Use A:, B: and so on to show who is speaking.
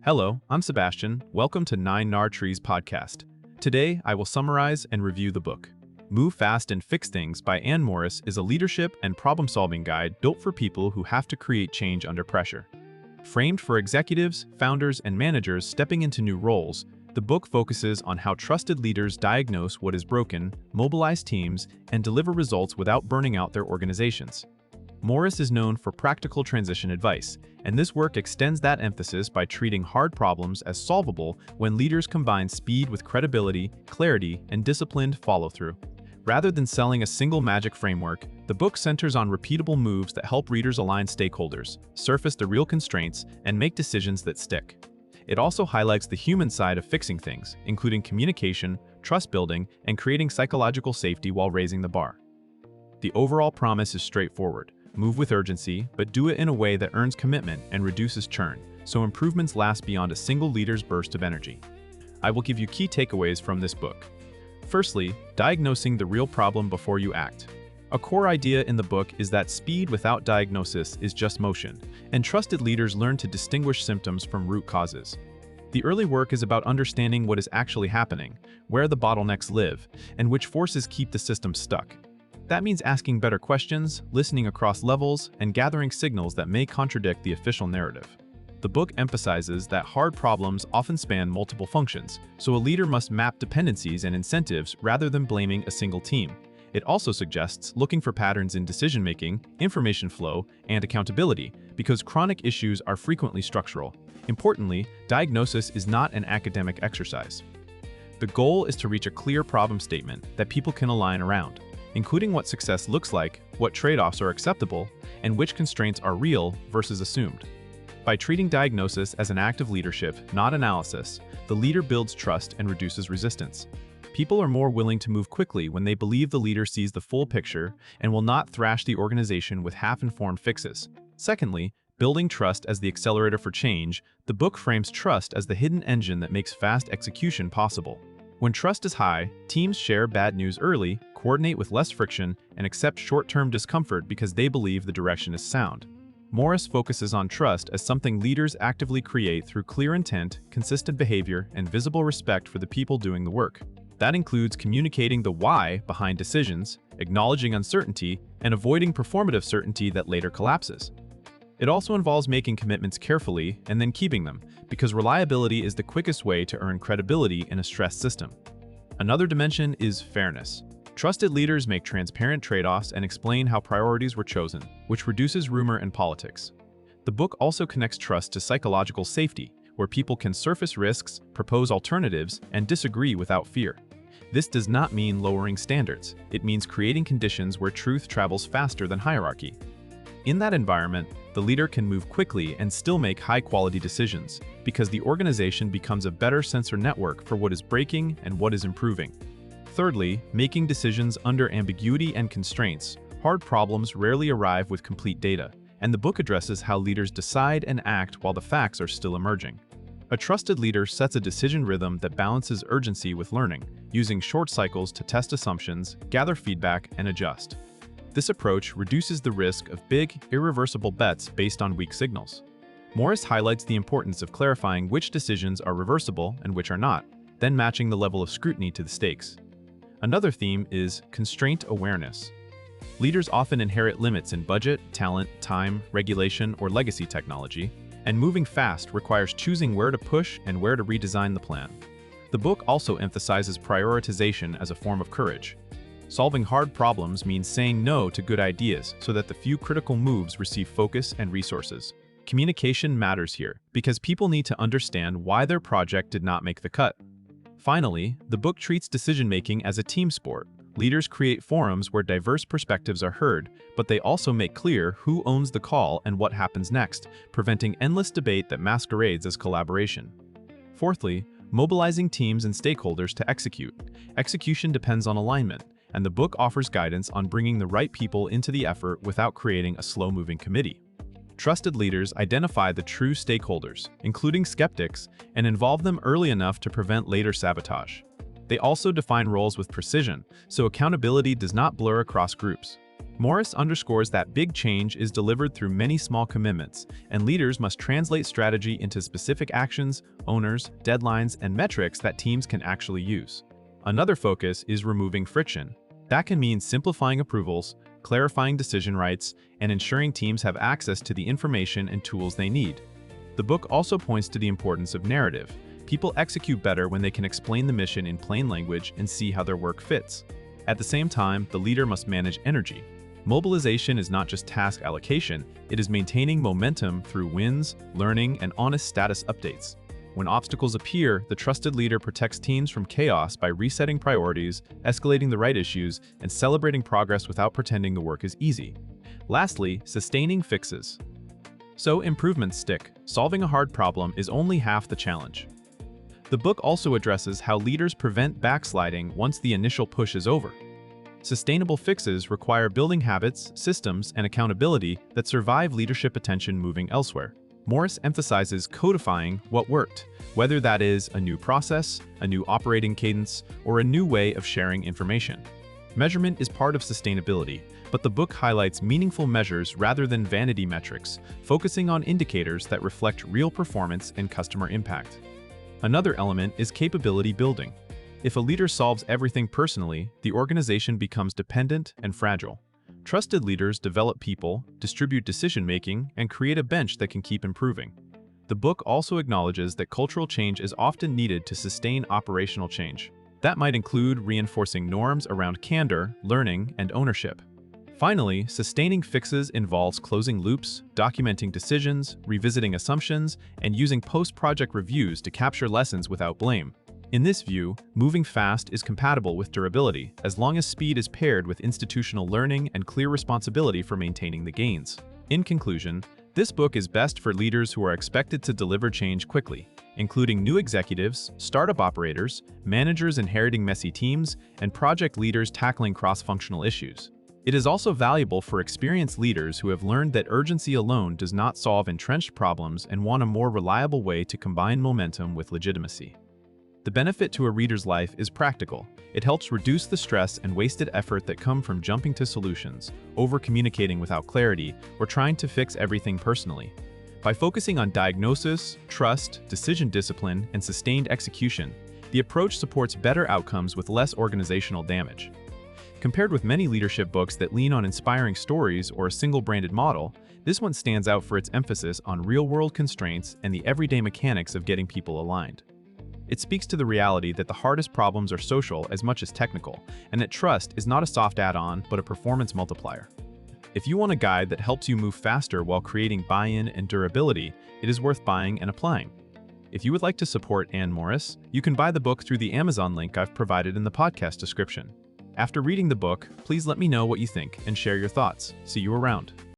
A: Hello, I'm Sebastian. Welcome to 9 Trees podcast. Today, I will summarize and review the book. Move Fast and Fix Things by Anne Morris is a leadership and problem-solving guide built for people who have to create change under pressure. Framed for executives, founders, and managers stepping into new roles, the book focuses on how trusted leaders diagnose what is broken, mobilize teams, and deliver results without burning out their organizations. Morris is known for practical transition advice, and this work extends that emphasis by treating hard problems as solvable when leaders combine speed with credibility, clarity, and disciplined follow-through. Rather than selling a single magic framework, the book centers on repeatable moves that help readers align stakeholders, surface the real constraints, and make decisions that stick. It also highlights the human side of fixing things, including communication, trust building, and creating psychological safety while raising the bar. The overall promise is straightforward. Move with urgency, but do it in a way that earns commitment and reduces churn, so improvements last beyond a single leader's burst of energy. I will give you key takeaways from this book. Firstly, diagnosing the real problem before you act. A core idea in the book is that speed without diagnosis is just motion, and trusted leaders learn to distinguish symptoms from root causes. The early work is about understanding what is actually happening, where the bottlenecks live, and which forces keep the system stuck. That means asking better questions, listening across levels, and gathering signals that may contradict the official narrative. The book emphasizes that hard problems often span multiple functions, so a leader must map dependencies and incentives rather than blaming a single team. It also suggests looking for patterns in decision-making, information flow, and accountability, because chronic issues are frequently structural. Importantly, diagnosis is not an academic exercise. The goal is to reach a clear problem statement that people can align around, including what success looks like, what trade-offs are acceptable, and which constraints are real versus assumed. By treating diagnosis as an act of leadership, not analysis, the leader builds trust and reduces resistance. People are more willing to move quickly when they believe the leader sees the full picture and will not thrash the organization with half-informed fixes. Secondly, building trust as the accelerator for change, the book frames trust as the hidden engine that makes fast execution possible. When trust is high, teams share bad news early, coordinate with less friction, and accept short-term discomfort because they believe the direction is sound. Morris focuses on trust as something leaders actively create through clear intent, consistent behavior, and visible respect for the people doing the work. That includes communicating the why behind decisions, acknowledging uncertainty, and avoiding performative certainty that later collapses. It also involves making commitments carefully and then keeping them, because reliability is the quickest way to earn credibility in a stressed system. Another dimension is fairness. Trusted leaders make transparent trade-offs and explain how priorities were chosen, which reduces rumor and politics. The book also connects trust to psychological safety, where people can surface risks, propose alternatives, and disagree without fear. This does not mean lowering standards. It means creating conditions where truth travels faster than hierarchy. In that environment, the leader can move quickly and still make high-quality decisions, because the organization becomes a better sensor network for what is breaking and what is improving. Thirdly, making decisions under ambiguity and constraints. Hard problems rarely arrive with complete data, and the book addresses how leaders decide and act while the facts are still emerging. A trusted leader sets a decision rhythm that balances urgency with learning, using short cycles to test assumptions, gather feedback, and adjust. This approach reduces the risk of big, irreversible bets based on weak signals. Morris highlights the importance of clarifying which decisions are reversible and which are not, then matching the level of scrutiny to the stakes. Another theme is constraint awareness. Leaders often inherit limits in budget, talent, time, regulation, or legacy technology, and moving fast requires choosing where to push and where to redesign the plan. The book also emphasizes prioritization as a form of courage. Solving hard problems means saying no to good ideas so that the few critical moves receive focus and resources. Communication matters here, because people need to understand why their project did not make the cut. Finally, the book treats decision-making as a team sport. Leaders create forums where diverse perspectives are heard, but they also make clear who owns the call and what happens next, preventing endless debate that masquerades as collaboration. Fourthly, mobilizing teams and stakeholders to execute. Execution depends on alignment, and the book offers guidance on bringing the right people into the effort without creating a slow-moving committee. Trusted leaders identify the true stakeholders, including skeptics, and involve them early enough to prevent later sabotage. They also define roles with precision, so accountability does not blur across groups. Morris underscores that big change is delivered through many small commitments, and leaders must translate strategy into specific actions, owners, deadlines, and metrics that teams can actually use. Another focus is removing friction. That can mean simplifying approvals, clarifying decision rights, and ensuring teams have access to the information and tools they need. The book also points to the importance of narrative. People execute better when they can explain the mission in plain language and see how their work fits. At the same time, the leader must manage energy. Mobilization is not just task allocation, it is maintaining momentum through wins, learning, and honest status updates. When obstacles appear, the trusted leader protects teams from chaos by resetting priorities, escalating the right issues, and celebrating progress without pretending the work is easy. Lastly, sustaining fixes. So improvements stick. Solving a hard problem is only half the challenge. The book also addresses how leaders prevent backsliding once the initial push is over. Sustainable fixes require building habits, systems, and accountability that survive leadership attention moving elsewhere. Morris emphasizes codifying what worked, whether that is a new process, a new operating cadence, or a new way of sharing information. Measurement is part of sustainability, but the book highlights meaningful measures rather than vanity metrics, focusing on indicators that reflect real performance and customer impact. Another element is capability building. If a leader solves everything personally, the organization becomes dependent and fragile. Trusted leaders develop people, distribute decision-making, and create a bench that can keep improving. The book also acknowledges that cultural change is often needed to sustain operational change. That might include reinforcing norms around candor, learning, and ownership. Finally, sustaining fixes involves closing loops, documenting decisions, revisiting assumptions, and using post-project reviews to capture lessons without blame. In this view, moving fast is compatible with durability, as long as speed is paired with institutional learning and clear responsibility for maintaining the gains. In conclusion, this book is best for leaders who are expected to deliver change quickly, including new executives, startup operators, managers inheriting messy teams, and project leaders tackling cross-functional issues. It is also valuable for experienced leaders who have learned that urgency alone does not solve entrenched problems and want a more reliable way to combine momentum with legitimacy. The benefit to a reader's life is practical. It helps reduce the stress and wasted effort that come from jumping to solutions, over-communicating without clarity, or trying to fix everything personally. By focusing on diagnosis, trust, decision discipline, and sustained execution, the approach supports better outcomes with less organizational damage. Compared with many leadership books that lean on inspiring stories or a single-branded model, this one stands out for its emphasis on real-world constraints and the everyday mechanics of getting people aligned. It speaks to the reality that the hardest problems are social as much as technical, and that trust is not a soft add-on but a performance multiplier. If you want a guide that helps you move faster while creating buy-in and durability, it is worth buying and applying. If you would like to support Anne Morris, you can buy the book through the Amazon link I've provided in the podcast description. After reading the book, please let me know what you think and share your thoughts. See you around.